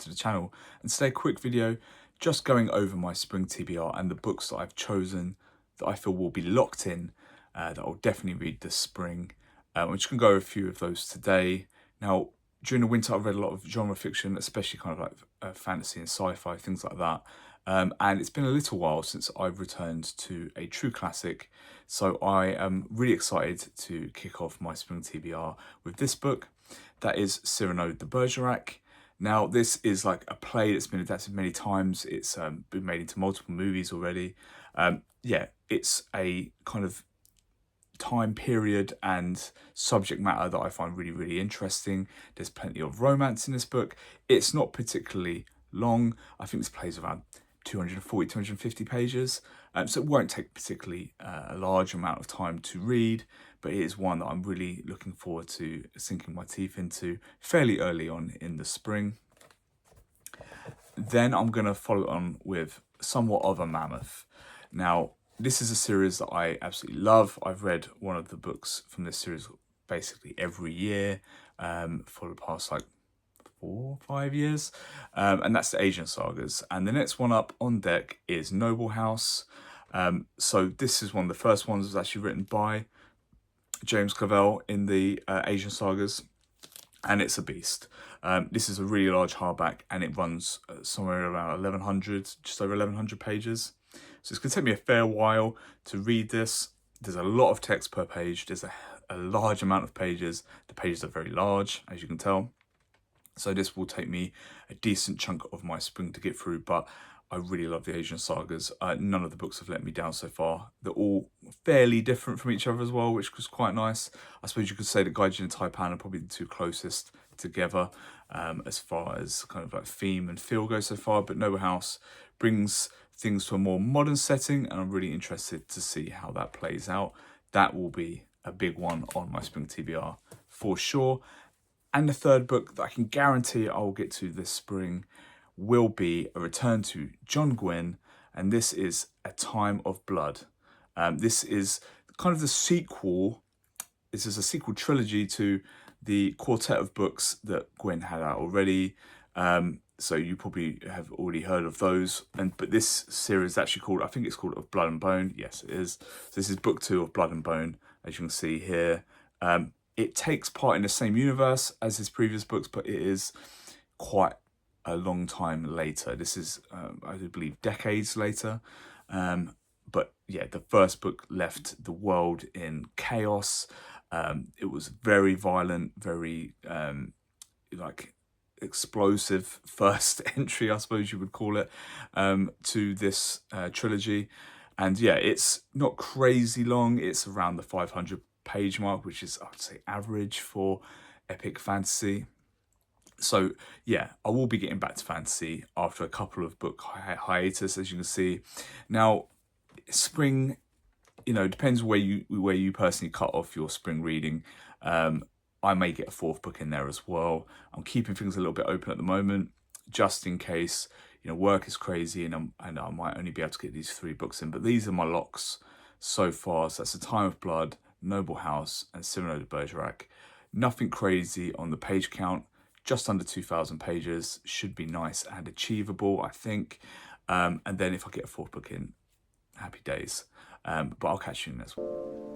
to the channel. And today, a quick video just going over my Spring TBR and the books that I've chosen that I feel will be locked in, that I'll definitely read this spring. I'm just going to go over a few of those today. Now, during the winter, I've read a lot of genre fiction, especially kind of like fantasy and sci-fi, things like that. And it's been a little while since I've returned to a true classic. So I am really excited to kick off my Spring TBR with this book. That is Cyrano de Bergerac. Now, this is like a play that's been adapted many times. It's been made into multiple movies already. Yeah, it's a kind of time period and subject matter that I find really, really interesting. There's plenty of romance in this book. It's not particularly long. I think this plays around 240, 250 pages. So it won't take particularly a large amount of time to read, but it is one that I'm really looking forward to sinking my teeth into fairly early on in the spring. Then I'm going to follow on with somewhat of a mammoth. Now, this is a series that I absolutely love. I've read one of the books from this series basically every year for the past like 4 or 5 years, and that's the Asian sagas. And the next one up on deck is Noble House. So this is one of the first ones that was actually written by James Clavell in the Asian sagas, and it's a beast. This is a really large hardback, and it runs somewhere around 1100, just over 1100 pages. So it's going to take me a fair while to read this. There's a lot of text per page. There's a large amount of pages. The pages are very large, as you can tell. So this will take me a decent chunk of my spring to get through, but I really love the Asian sagas. None of the books have let me down so far. They're all fairly different from each other as well, which was quite nice. I suppose you could say that Gaijin and Taipan are probably the two closest together as far as kind of like theme and feel goes so far, but Noble House brings things to a more modern setting, and I'm really interested to see how that plays out. That will be a big one on my Spring TBR for sure. And the third book that I can guarantee I will get to this spring will be a return to John Gwynne, and this is A Time of Blood. This is kind of the sequel. This is a sequel trilogy to the quartet of books that Gwynne had out already. So you probably have already heard of those. But this series is actually called, I think it's called Of Blood and Bone. Yes, it is. So this is book 2 of Blood and Bone, as you can see here. It takes part in the same universe as his previous books, but it is quite a long time later. This is, I believe, decades later. But yeah, the first book left the world in chaos. It was very violent, very like explosive first entry, I suppose you would call it, to this trilogy. And yeah, it's not crazy long. It's around the 500 page mark, which is, I would say, average for epic fantasy. So yeah, I will be getting back to fantasy after a couple of book hiatus, as you can see. Now, spring, you know, depends where you personally cut off your spring reading. I may get a 4th book in there as well. I'm keeping things a little bit open at the moment, just in case, you know, work is crazy and I might only be able to get these 3 books in. But these are my locks so far. So that's A Time of Blood, Noble House, and Cyrano de Bergerac. Nothing crazy on the page count. Just under 2,000 pages. Should be nice and achievable, I think. And then if I get a 4th book in, happy days. But I'll catch you in this one.